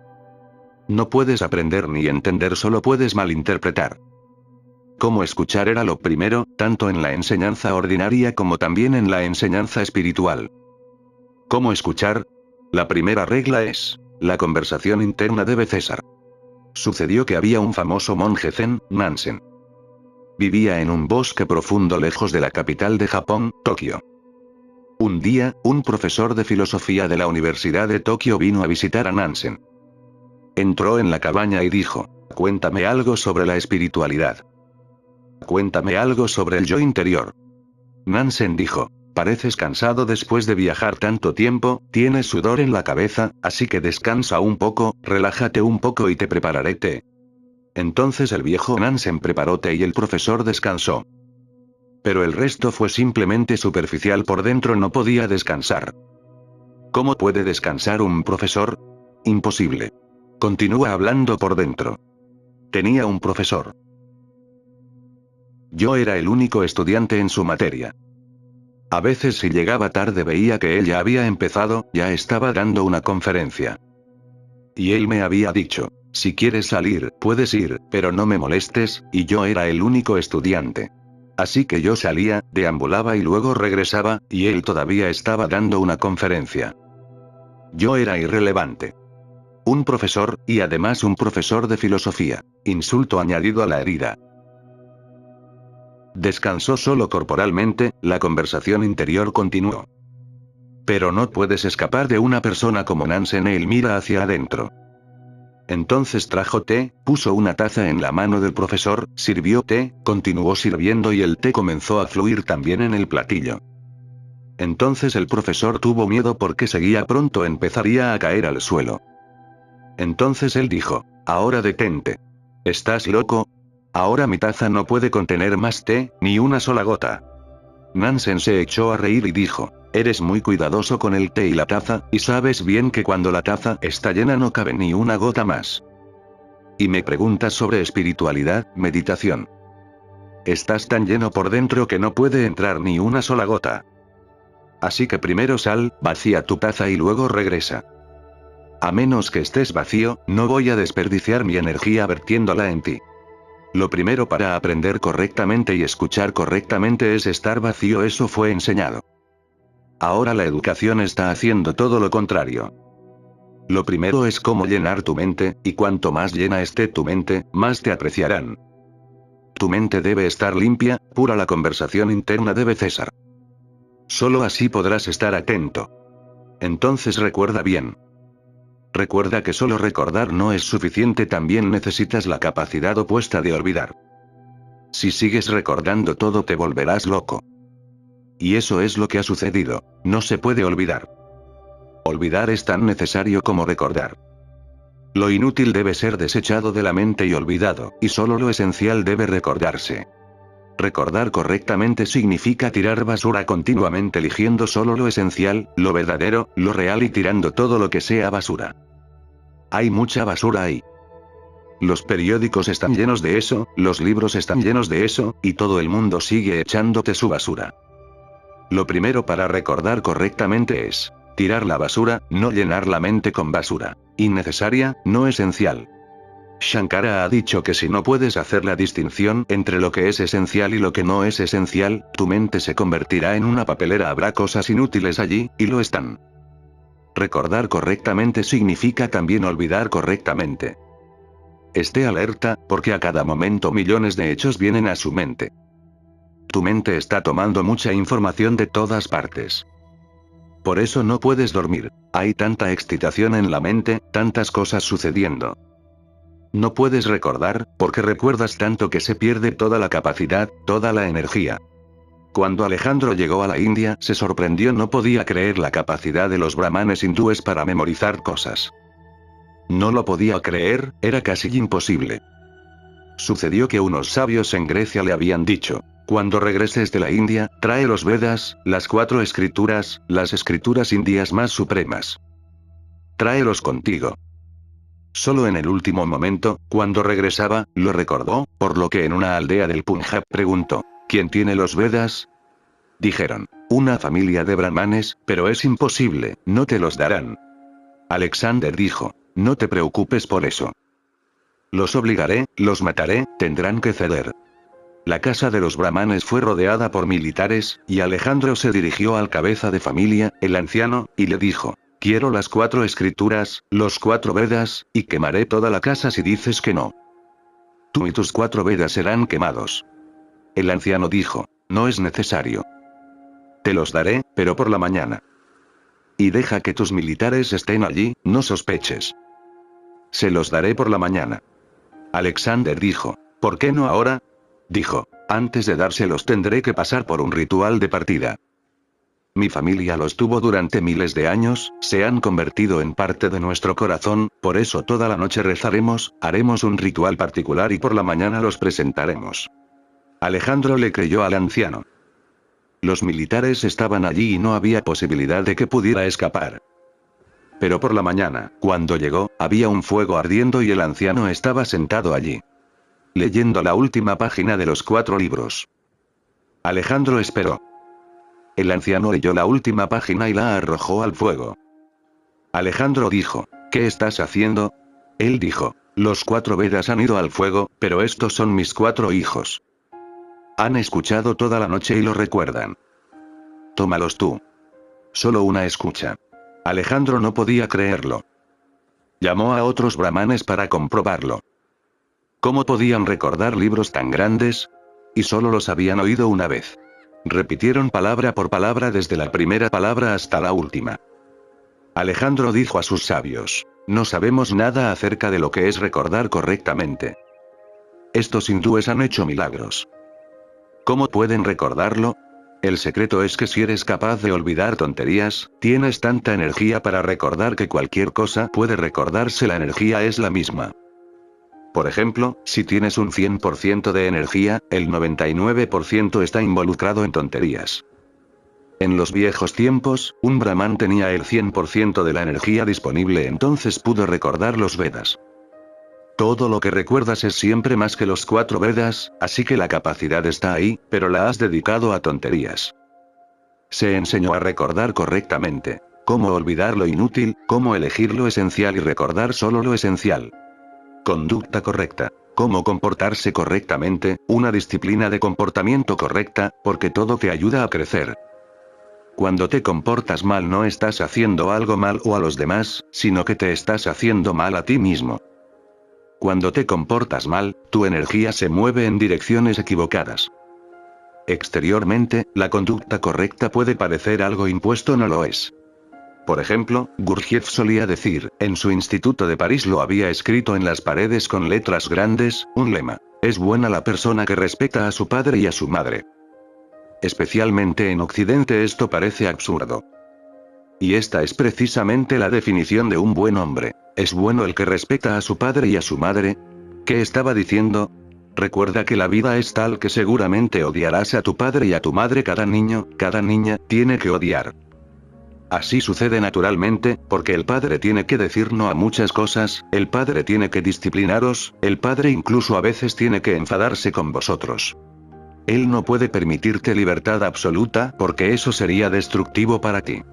No puedes aprender ni entender, solo puedes malinterpretar. Cómo escuchar era lo primero, tanto en la enseñanza ordinaria como también en la enseñanza espiritual. ¿Cómo escuchar? La primera regla es: la conversación interna debe cesar. Sucedió que había un famoso monje zen, Nansen. Vivía en un bosque profundo lejos de la capital de Japón, Tokio. Un día, un profesor de filosofía de la Universidad de Tokio vino a visitar a Nansen. Entró en la cabaña y dijo: cuéntame algo sobre la espiritualidad. Cuéntame algo sobre el yo interior. Nansen dijo: pareces cansado después de viajar tanto tiempo, tienes sudor en la cabeza, así que descansa un poco, relájate un poco y te prepararé té. Entonces el viejo Nansen preparó té y el profesor descansó. Pero el resto fue simplemente superficial, por dentro no podía descansar. ¿Cómo puede descansar un profesor? Imposible. Continúa hablando por dentro. Tenía un profesor. Yo era el único estudiante en su materia. A veces si llegaba tarde veía que él ya había empezado, ya estaba dando una conferencia. Y él me había dicho: si quieres salir, puedes ir, pero no me molestes, y yo era el único estudiante. Así que yo salía, deambulaba y luego regresaba, y él todavía estaba dando una conferencia. Yo era irrelevante. Un profesor, y además un profesor de filosofía. Insulto añadido a la herida. Descansó solo corporalmente, la conversación interior continuó. Pero no puedes escapar de una persona como Nansen, él mira hacia adentro. Entonces trajo té, puso una taza en la mano del profesor, sirvió té, continuó sirviendo y el té comenzó a fluir también en el platillo. Entonces el profesor tuvo miedo porque seguía, pronto empezaría a caer al suelo. Entonces él dijo: ahora detente. ¿Estás loco? Ahora mi taza no puede contener más té, ni una sola gota. Nansen se echó a reír y dijo: eres muy cuidadoso con el té y la taza, y sabes bien que cuando la taza está llena no cabe ni una gota más. Y me preguntas sobre espiritualidad, meditación. Estás tan lleno por dentro que no puede entrar ni una sola gota. Así que primero sal, vacía tu taza y luego regresa. A menos que estés vacío, no voy a desperdiciar mi energía vertiéndola en ti. Lo primero para aprender correctamente y escuchar correctamente es estar vacío, eso fue enseñado. Ahora la educación está haciendo todo lo contrario. Lo primero es cómo llenar tu mente, y cuanto más llena esté tu mente, más te apreciarán. Tu mente debe estar limpia, pura, la conversación interna debe cesar. Solo así podrás estar atento. Entonces recuerda bien. Recuerda que solo recordar no es suficiente, también necesitas la capacidad opuesta de olvidar. Si sigues recordando todo te volverás loco. Y eso es lo que ha sucedido, no se puede olvidar. Olvidar es tan necesario como recordar. Lo inútil debe ser desechado de la mente y olvidado, y solo lo esencial debe recordarse. Recordar correctamente significa tirar basura continuamente, eligiendo solo lo esencial, lo verdadero, lo real y tirando todo lo que sea basura. Hay mucha basura ahí. Los periódicos están llenos de eso, los libros están llenos de eso, y todo el mundo sigue echándote su basura. Lo primero para recordar correctamente es tirar la basura, no llenar la mente con basura. Innecesaria, no esencial. Shankara ha dicho que si no puedes hacer la distinción entre lo que es esencial y lo que no es esencial, tu mente se convertirá en una papelera, habrá cosas inútiles allí, y lo están. Recordar correctamente significa también olvidar correctamente. Esté alerta, porque a cada momento millones de hechos vienen a su mente. Tu mente está tomando mucha información de todas partes. Por eso no puedes dormir. Hay tanta excitación en la mente, tantas cosas sucediendo. No puedes recordar, porque recuerdas tanto que se pierde toda la capacidad, toda la energía. Cuando Alejandro llegó a la India, se sorprendió, no podía creer la capacidad de los brahmanes hindúes para memorizar cosas. No lo podía creer, era casi imposible. Sucedió que unos sabios en Grecia le habían dicho: cuando regreses de la India, trae los Vedas, las 4 escrituras, las escrituras indias más supremas. Tráelos contigo. Solo en el último momento, cuando regresaba, lo recordó, por lo que en una aldea del Punjab preguntó: ¿quién tiene los Vedas? Dijeron: una familia de brahmanes, pero es imposible, no te los darán. Alexander dijo: no te preocupes por eso. Los obligaré, los mataré, tendrán que ceder. La casa de los brahmanes fue rodeada por militares, y Alejandro se dirigió al cabeza de familia, el anciano, y le dijo: quiero las 4 escrituras, los 4 Vedas, y quemaré toda la casa si dices que no. Tú y tus 4 Vedas serán quemados. El anciano dijo: no es necesario. Te los daré, pero por la mañana. Y deja que tus militares estén allí, no sospeches. Se los daré por la mañana. Alexander dijo: ¿por qué no ahora? Dijo: antes de dárselos tendré que pasar por un ritual de partida. Mi familia los tuvo durante miles de años, se han convertido en parte de nuestro corazón, por eso toda la noche rezaremos, haremos un ritual particular y por la mañana los presentaremos. Alejandro le creyó al anciano. Los militares estaban allí y no había posibilidad de que pudiera escapar. Pero por la mañana, cuando llegó, había un fuego ardiendo y el anciano estaba sentado allí, leyendo la última página de los 4 libros. Alejandro esperó. El anciano leyó la última página y la arrojó al fuego. Alejandro dijo: ¿qué estás haciendo? Él dijo: los 4 Vedas han ido al fuego, pero estos son mis 4 hijos. Han escuchado toda la noche y lo recuerdan. Tómalos tú. Solo una escucha. Alejandro no podía creerlo. Llamó a otros brahmanes para comprobarlo. ¿Cómo podían recordar libros tan grandes? Y solo los habían oído una vez. Repitieron palabra por palabra desde la primera palabra hasta la última. Alejandro dijo a sus sabios: no sabemos nada acerca de lo que es recordar correctamente. Estos hindúes han hecho milagros. ¿Cómo pueden recordarlo? El secreto es que si eres capaz de olvidar tonterías, tienes tanta energía para recordar que cualquier cosa puede recordarse, la energía es la misma. Por ejemplo, si tienes un 100% de energía, el 99% está involucrado en tonterías. En los viejos tiempos, un brahman tenía el 100% de la energía disponible, entonces pudo recordar los Vedas. Todo lo que recuerdas es siempre más que los 4 Vedas, así que la capacidad está ahí, pero la has dedicado a tonterías. Se enseñó a recordar correctamente. Cómo olvidar lo inútil, cómo elegir lo esencial y recordar solo lo esencial. Conducta correcta. Cómo comportarse correctamente, una disciplina de comportamiento correcta, porque todo te ayuda a crecer. Cuando te comportas mal no estás haciendo algo mal o a los demás, sino que te estás haciendo mal a ti mismo. Cuando te comportas mal, tu energía se mueve en direcciones equivocadas. Exteriormente, la conducta correcta puede parecer algo impuesto, no lo es. Por ejemplo, Gurdjieff solía decir, en su instituto de París lo había escrito en las paredes con letras grandes, un lema: es buena la persona que respeta a su padre y a su madre. Especialmente en Occidente esto parece absurdo. Y esta es precisamente la definición de un buen hombre. ¿Es bueno el que respeta a su padre y a su madre? ¿Qué estaba diciendo? Recuerda que la vida es tal que seguramente odiarás a tu padre y a tu madre. Cada niño, cada niña, tiene que odiar. Así sucede naturalmente, porque el padre tiene que decir no a muchas cosas, el padre tiene que disciplinaros, el padre incluso a veces tiene que enfadarse con vosotros. Él no puede permitirte libertad absoluta, porque eso sería destructivo para ti.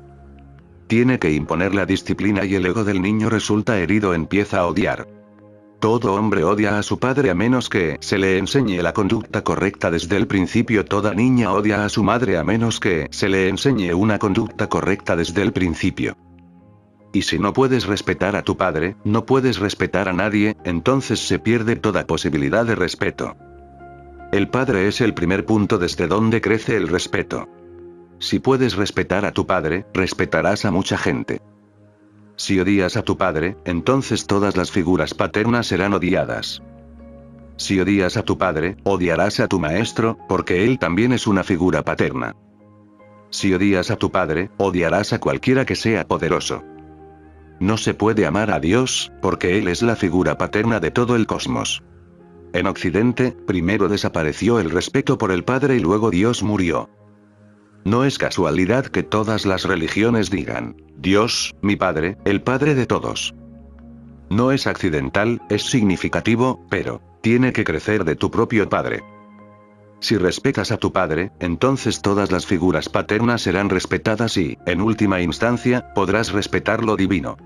Tiene que imponer la disciplina y el ego del niño resulta herido, empieza a odiar. Todo hombre odia a su padre a menos que se le enseñe la conducta correcta desde el principio. Toda niña odia a su madre a menos que se le enseñe una conducta correcta desde el principio. Y si no puedes respetar a tu padre, no puedes respetar a nadie, entonces se pierde toda posibilidad de respeto. El padre es el primer punto desde donde crece el respeto. Si puedes respetar a tu padre, respetarás a mucha gente. Si odias a tu padre, entonces todas las figuras paternas serán odiadas. Si odias a tu padre, odiarás a tu maestro, porque él también es una figura paterna. Si odias a tu padre, odiarás a cualquiera que sea poderoso. No se puede amar a Dios, porque Él es la figura paterna de todo el cosmos. En Occidente, primero desapareció el respeto por el Padre y luego Dios murió. No es casualidad que todas las religiones digan, Dios, mi Padre, el Padre de todos. No es accidental, es significativo, pero tiene que crecer de tu propio Padre. Si respetas a tu padre, entonces todas las figuras paternas serán respetadas y, en última instancia, podrás respetar lo divino.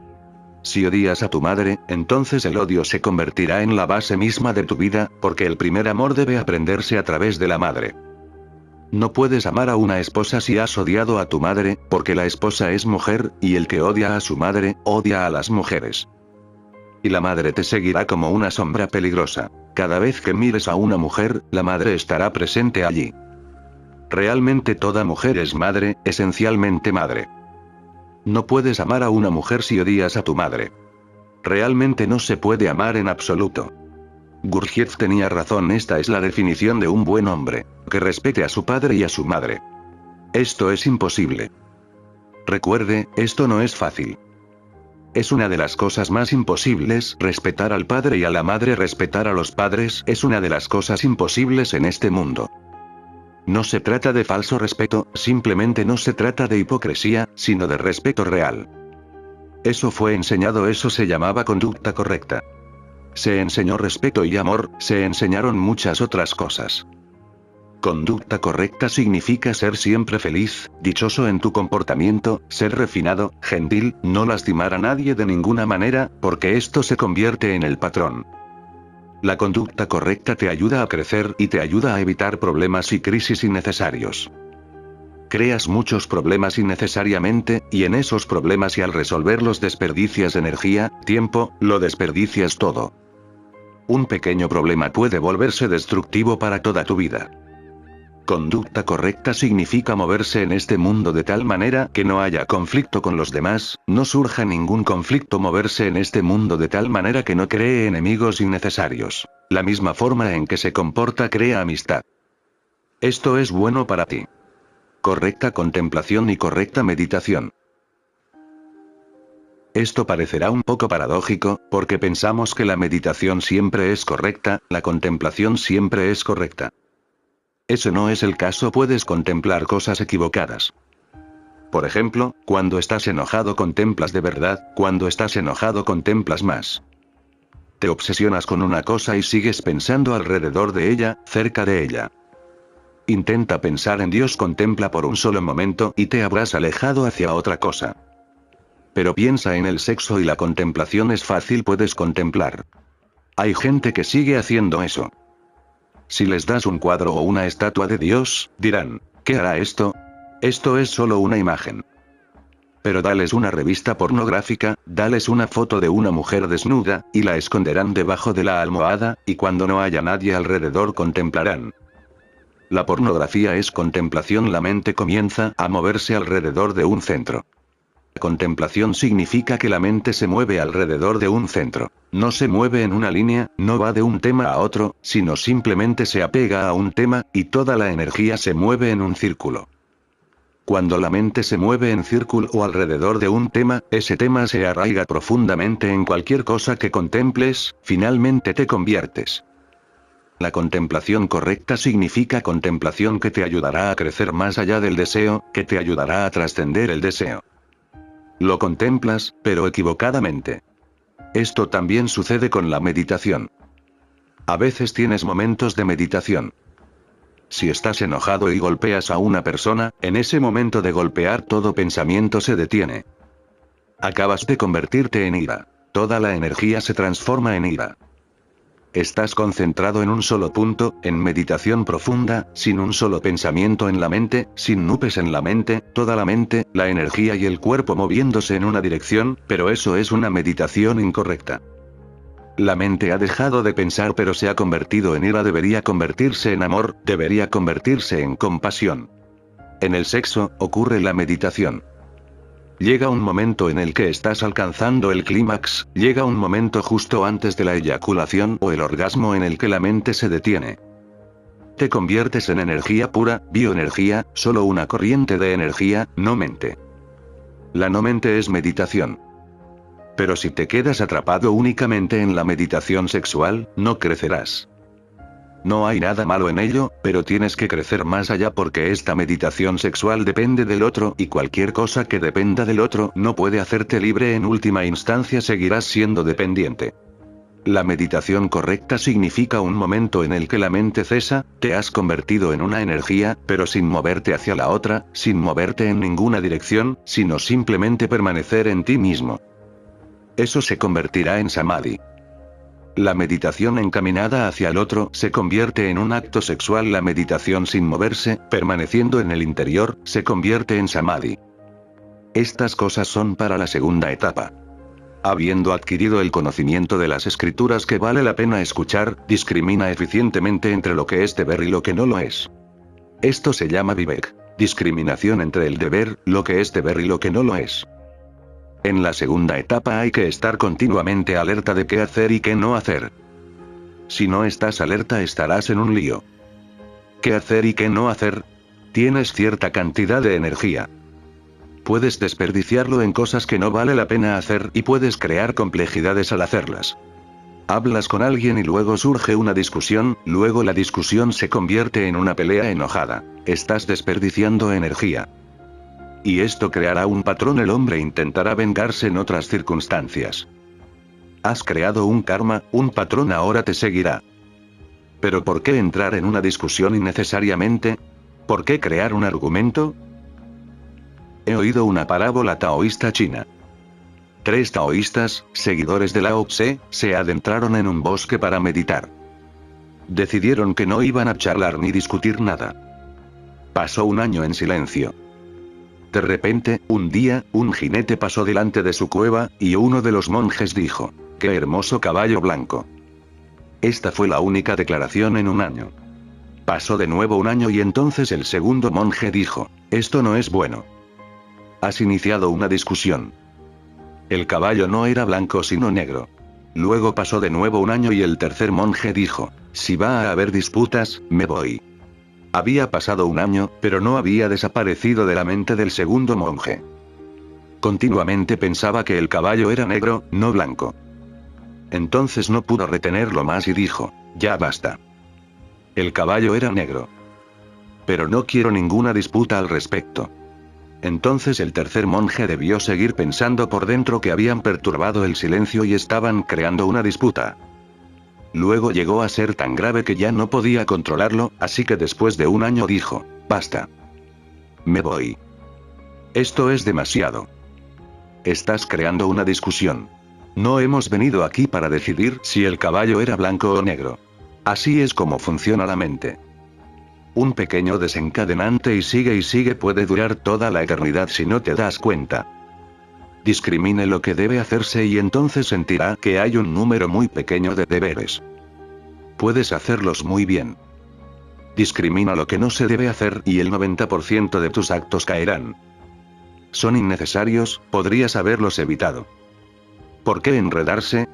Si odias a tu madre, entonces el odio se convertirá en la base misma de tu vida, porque el primer amor debe aprenderse a través de la madre. No puedes amar a una esposa si has odiado a tu madre, porque la esposa es mujer, y el que odia a su madre, odia a las mujeres. Y la madre te seguirá como una sombra peligrosa. Cada vez que mires a una mujer, la madre estará presente allí. Realmente toda mujer es madre, esencialmente madre. No puedes amar a una mujer si odias a tu madre. Realmente no se puede amar en absoluto. Gurdjieff tenía razón, esta es la definición de un buen hombre, que respete a su padre y a su madre. Esto es imposible. Recuerde, esto no es fácil. Es una de las cosas más imposibles, respetar al padre y a la madre, respetar a los padres, es una de las cosas imposibles en este mundo. No se trata de falso respeto, simplemente no se trata de hipocresía, sino de respeto real. Eso fue enseñado, eso se llamaba conducta correcta. Se enseñó respeto y amor, se enseñaron muchas otras cosas. Conducta correcta significa ser siempre feliz, dichoso en tu comportamiento, ser refinado, gentil, no lastimar a nadie de ninguna manera, porque esto se convierte en el patrón. La conducta correcta te ayuda a crecer y te ayuda a evitar problemas y crisis innecesarios. Creas muchos problemas innecesariamente, y en esos problemas y al resolverlos desperdicias energía, tiempo, lo desperdicias todo. Un pequeño problema puede volverse destructivo para toda tu vida. Conducta correcta significa moverse en este mundo de tal manera que no haya conflicto con los demás, no surja ningún conflicto, moverse en este mundo de tal manera que no cree enemigos innecesarios. La misma forma en que se comporta crea amistad. Esto es bueno para ti. Correcta contemplación y correcta meditación. Esto parecerá un poco paradójico, porque pensamos que la meditación siempre es correcta, la contemplación siempre es correcta. Eso no es el caso, puedes contemplar cosas equivocadas. Por ejemplo, cuando estás enojado contemplas de verdad, cuando estás enojado contemplas más. Te obsesionas con una cosa y sigues pensando alrededor de ella, cerca de ella. Intenta pensar en Dios, contempla por un solo momento y te habrás alejado hacia otra cosa. Pero piensa en el sexo y la contemplación es fácil, puedes contemplar. Hay gente que sigue haciendo eso. Si les das un cuadro o una estatua de Dios, dirán, ¿qué hará esto? Esto es solo una imagen. Pero dales una revista pornográfica, dales una foto de una mujer desnuda, y la esconderán debajo de la almohada, y cuando no haya nadie alrededor contemplarán. La pornografía es contemplación, la mente comienza a moverse alrededor de un centro. Contemplación significa que la mente se mueve alrededor de un centro. No se mueve en una línea, no va de un tema a otro, sino simplemente se apega a un tema, y toda la energía se mueve en un círculo. Cuando la mente se mueve en círculo o alrededor de un tema, ese tema se arraiga profundamente en cualquier cosa que contemples, finalmente te conviertes. La contemplación correcta significa contemplación que te ayudará a crecer más allá del deseo, que te ayudará a trascender el deseo. Lo contemplas, pero equivocadamente. Esto también sucede con la meditación. A veces tienes momentos de meditación. Si estás enojado y golpeas a una persona, en ese momento de golpear todo pensamiento se detiene. Acabas de convertirte en ira. Toda la energía se transforma en ira. Estás concentrado en un solo punto, en meditación profunda, sin un solo pensamiento en la mente, sin nubes en la mente, toda la mente, la energía y el cuerpo moviéndose en una dirección, pero eso es una meditación incorrecta. La mente ha dejado de pensar pero se ha convertido en ira, debería convertirse en amor, debería convertirse en compasión. En el sexo, ocurre la meditación. Llega un momento en el que estás alcanzando el clímax, llega un momento justo antes de la eyaculación o el orgasmo en el que la mente se detiene. Te conviertes en energía pura, bioenergía, solo una corriente de energía, no mente. La no mente es meditación. Pero si te quedas atrapado únicamente en la meditación sexual, no crecerás. No hay nada malo en ello, pero tienes que crecer más allá porque esta meditación sexual depende del otro y cualquier cosa que dependa del otro no puede hacerte libre, en última instancia seguirás siendo dependiente. La meditación correcta significa un momento en el que la mente cesa, te has convertido en una energía, pero sin moverte hacia la otra, sin moverte en ninguna dirección, sino simplemente permanecer en ti mismo. Eso se convertirá en samadhi. La meditación encaminada hacia el otro se convierte en un acto sexual. La meditación sin moverse, permaneciendo en el interior, se convierte en samadhi. Estas cosas son para la segunda etapa. Habiendo adquirido el conocimiento de las escrituras que vale la pena escuchar, discrimina eficientemente entre lo que es deber y lo que no lo es. Esto se llama vivek, discriminación entre el deber, lo que es deber y lo que no lo es. En la segunda etapa hay que estar continuamente alerta de qué hacer y qué no hacer. Si no estás alerta estarás en un lío. ¿Qué hacer y qué no hacer? Tienes cierta cantidad de energía. Puedes desperdiciarlo en cosas que no vale la pena hacer y puedes crear complejidades al hacerlas. Hablas con alguien y luego surge una discusión, luego la discusión se convierte en una pelea enojada. Estás desperdiciando energía. Y esto creará un patrón, el hombre intentará vengarse en otras circunstancias. Has creado un karma, un patrón ahora te seguirá. Pero ¿por qué entrar en una discusión innecesariamente? ¿Por qué crear un argumento? He oído una parábola taoísta china. 3 taoístas, seguidores de Lao Tse, se adentraron en un bosque para meditar. Decidieron que no iban a charlar ni discutir nada. Pasó un año en silencio. De repente, un día, un jinete pasó delante de su cueva, y uno de los monjes dijo: ¡Qué hermoso caballo blanco! Esta fue la única declaración en un año. Pasó de nuevo un año y entonces el segundo monje dijo: esto no es bueno. Has iniciado una discusión. El caballo no era blanco sino negro. Luego pasó de nuevo un año y el tercer monje dijo: si va a haber disputas, me voy. Había pasado un año, pero no había desaparecido de la mente del segundo monje. Continuamente pensaba que el caballo era negro, no blanco. Entonces no pudo retenerlo más y dijo: ya basta. El caballo era negro. Pero no quiero ninguna disputa al respecto. Entonces el tercer monje debió seguir pensando por dentro que habían perturbado el silencio y estaban creando una disputa. Luego llegó a ser tan grave que ya no podía controlarlo, así que después de un año dijo: basta. Me voy. Esto es demasiado. Estás creando una discusión. No hemos venido aquí para decidir si el caballo era blanco o negro. Así es como funciona la mente. Un pequeño desencadenante y sigue puede durar toda la eternidad si no te das cuenta. Discrimine lo que debe hacerse y entonces sentirá que hay un número muy pequeño de deberes. Puedes hacerlos muy bien. Discrimina lo que no se debe hacer y el 90% de tus actos caerán. Son innecesarios, podrías haberlos evitado. ¿Por qué enredarse?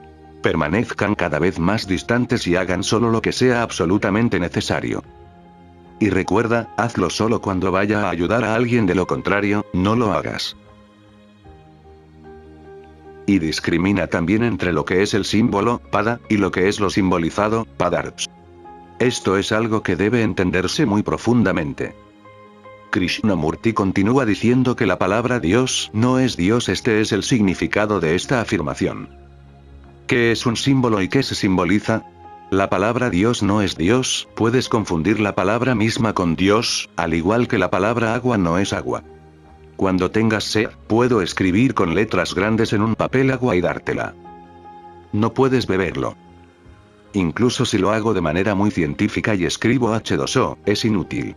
Permanezcan cada vez más distantes y hagan solo lo que sea absolutamente necesario. Y recuerda, hazlo solo cuando vaya a ayudar a alguien, de lo contrario, no lo hagas. Y discrimina también entre lo que es el símbolo, pada, y lo que es lo simbolizado, padarts. Esto es algo que debe entenderse muy profundamente. Krishnamurti continúa diciendo que la palabra Dios no es Dios. Este es el significado de esta afirmación. ¿Qué es un símbolo y qué se simboliza? La palabra Dios no es Dios, puedes confundir la palabra misma con Dios, al igual que la palabra agua no es agua. Cuando tengas sed, puedo escribir con letras grandes en un papel agua y dártela. No puedes beberlo. incluso si lo hago de manera muy científica y escribo H2O, es inútil.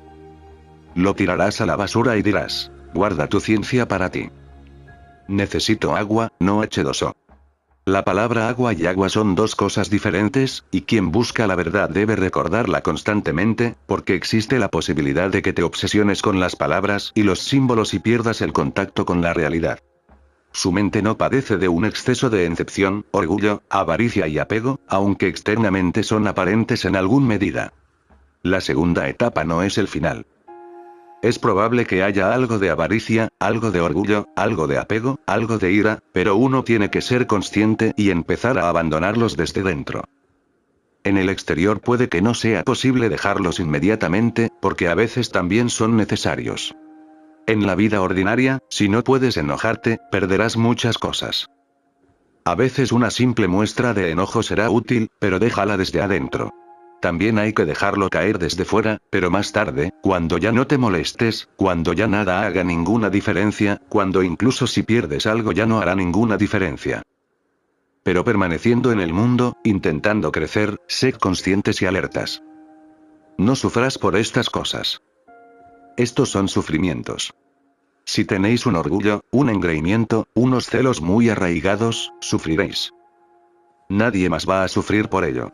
Lo tirarás a la basura y dirás, guarda tu ciencia para ti. Necesito agua, no H2O. La palabra agua y agua son dos cosas diferentes, y quien busca la verdad debe recordarla constantemente, porque existe la posibilidad de que te obsesiones con las palabras y los símbolos y pierdas el contacto con la realidad. Su mente no padece de un exceso de encepción, orgullo, avaricia y apego, aunque externamente son aparentes en alguna medida. La segunda etapa no es el final. Es probable que haya algo de avaricia, algo de orgullo, algo de apego, algo de ira, pero uno tiene que ser consciente y empezar a abandonarlos desde dentro. En el exterior puede que no sea posible dejarlos inmediatamente, porque a veces también son necesarios. En la vida ordinaria, si no puedes enojarte, perderás muchas cosas. A veces una simple muestra de enojo será útil, pero déjala desde adentro. También hay que dejarlo caer desde fuera, pero más tarde, cuando ya no te molestes, cuando ya nada haga ninguna diferencia, cuando incluso si pierdes algo ya no hará ninguna diferencia. Pero permaneciendo en el mundo, intentando crecer, sed conscientes y alertas. No sufras por estas cosas. Estos son sufrimientos. Si tenéis un orgullo, un engreimiento, unos celos muy arraigados, sufriréis. Nadie más va a sufrir por ello.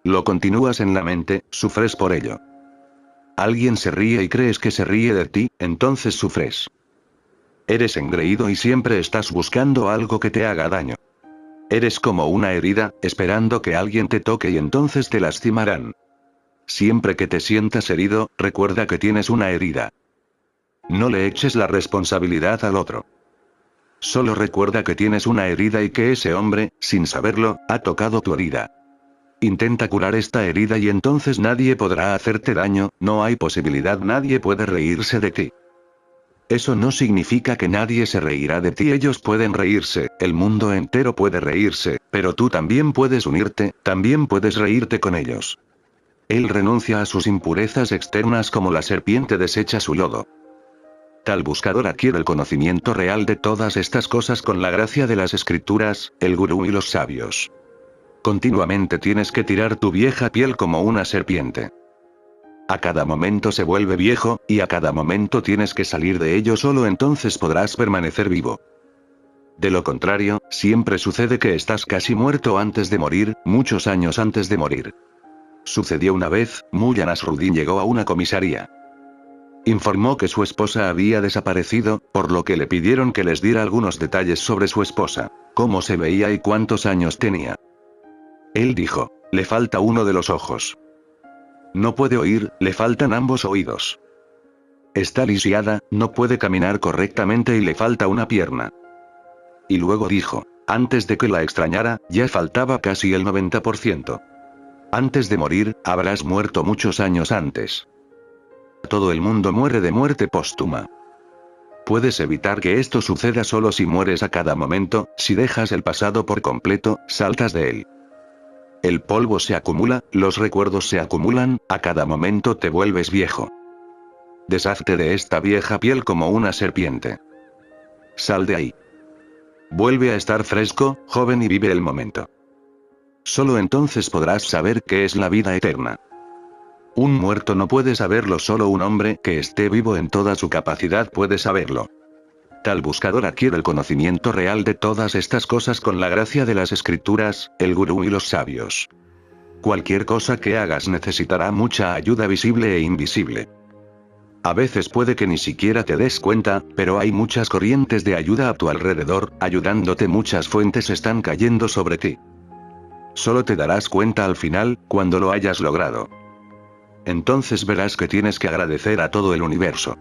Lo continúas en la mente, sufres por ello. Alguien se ríe y crees que se ríe de ti, entonces sufres. Eres engreído y siempre estás buscando algo que te haga daño. Eres como una herida, esperando que alguien te toque y entonces te lastimarán. Siempre que te sientas herido, recuerda que tienes una herida. No le eches la responsabilidad al otro. Solo recuerda que tienes una herida y que ese hombre, sin saberlo, ha tocado tu herida. Intenta curar esta herida y entonces nadie podrá hacerte daño, no hay posibilidad, nadie puede reírse de ti. Eso no significa que nadie se reirá de ti, ellos pueden reírse, el mundo entero puede reírse, pero tú también puedes unirte, también puedes reírte con ellos. Él renuncia a sus impurezas externas como la serpiente desecha su lodo. Tal buscador adquiere el conocimiento real de todas estas cosas con la gracia de las escrituras, el gurú y los sabios. Continuamente tienes que tirar tu vieja piel como una serpiente. A cada momento se vuelve viejo, y a cada momento tienes que salir de ello, solo entonces podrás permanecer vivo. De lo contrario, siempre sucede que estás casi muerto antes de morir, muchos años antes de morir. Sucedió una vez, Mullah Nasruddin llegó a una comisaría. Informó que su esposa había desaparecido, por lo que le pidieron que les diera algunos detalles sobre su esposa, cómo se veía y cuántos años tenía. Él dijo, le falta uno de los ojos. No puede oír, le faltan ambos oídos. Está lisiada, no puede caminar correctamente y le falta una pierna. Y luego dijo, antes de que la extrañara, ya faltaba casi el 90%. Antes de morir, habrás muerto muchos años antes. Todo el mundo muere de muerte póstuma. Puedes evitar que esto suceda solo si mueres a cada momento, si dejas el pasado por completo, saltas de él. El polvo se acumula, los recuerdos se acumulan, a cada momento te vuelves viejo. Deshazte de esta vieja piel como una serpiente. Sal de ahí. Vuelve a estar fresco, joven y vive el momento. Solo entonces podrás saber qué es la vida eterna. Un muerto no puede saberlo, solo un hombre que esté vivo en toda su capacidad puede saberlo. Tal buscador adquiere el conocimiento real de todas estas cosas con la gracia de las escrituras, el gurú y los sabios. Cualquier cosa que hagas necesitará mucha ayuda visible e invisible. A veces puede que ni siquiera te des cuenta, pero hay muchas corrientes de ayuda a tu alrededor, ayudándote, muchas fuentes están cayendo sobre ti. Solo te darás cuenta al final, cuando lo hayas logrado. Entonces verás que tienes que agradecer a todo el universo.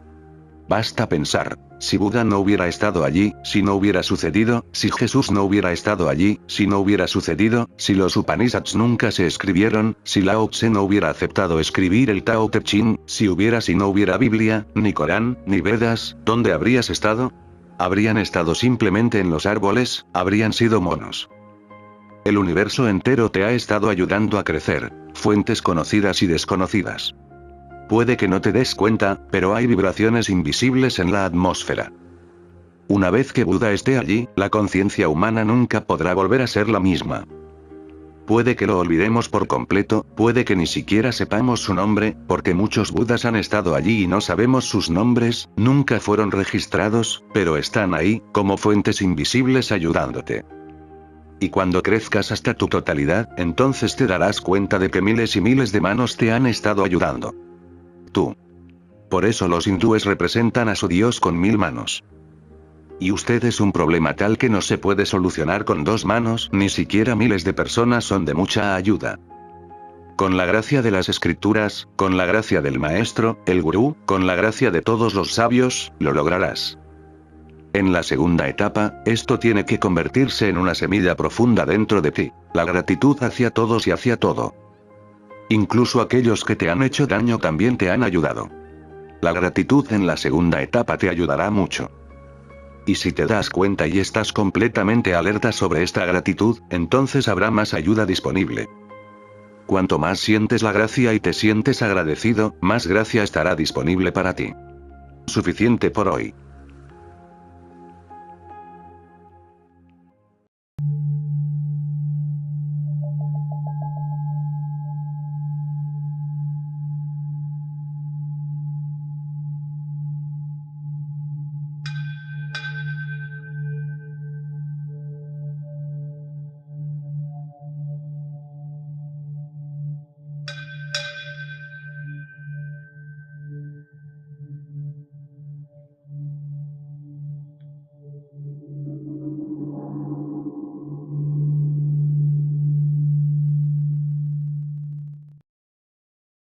Basta pensar, si Buda no hubiera estado allí, si no hubiera sucedido, si Jesús no hubiera estado allí, si no hubiera sucedido, si los Upanishads nunca se escribieron, si Lao Tse no hubiera aceptado escribir el Tao Te Ching, si no hubiera Biblia, ni Corán, ni Vedas, ¿dónde habrías estado? Habrían estado simplemente en los árboles, habrían sido monos. El universo entero te ha estado ayudando a crecer, fuentes conocidas y desconocidas. Puede que no te des cuenta, pero hay vibraciones invisibles en la atmósfera. Una vez que Buda esté allí, la conciencia humana nunca podrá volver a ser la misma. Puede que lo olvidemos por completo, puede que ni siquiera sepamos su nombre, porque muchos Budas han estado allí y no sabemos sus nombres, nunca fueron registrados, pero están ahí, como fuentes invisibles ayudándote. Y cuando crezcas hasta tu totalidad, entonces te darás cuenta de que miles y miles de manos te han estado ayudando. Tú. Por eso los hindúes representan a su Dios con 1000 manos. Y usted es un problema tal que no se puede solucionar con 2 manos, ni siquiera miles de personas son de mucha ayuda. Con la gracia de las escrituras, con la gracia del maestro, el gurú, con la gracia de todos los sabios, lo lograrás. En la segunda etapa, esto tiene que convertirse en una semilla profunda dentro de ti, la gratitud hacia todos y hacia todo. Incluso aquellos que te han hecho daño también te han ayudado. La gratitud en la segunda etapa te ayudará mucho. Y si te das cuenta y estás completamente alerta sobre esta gratitud, entonces habrá más ayuda disponible. Cuanto más sientes la gracia y te sientes agradecido, más gracia estará disponible para ti. Suficiente por hoy.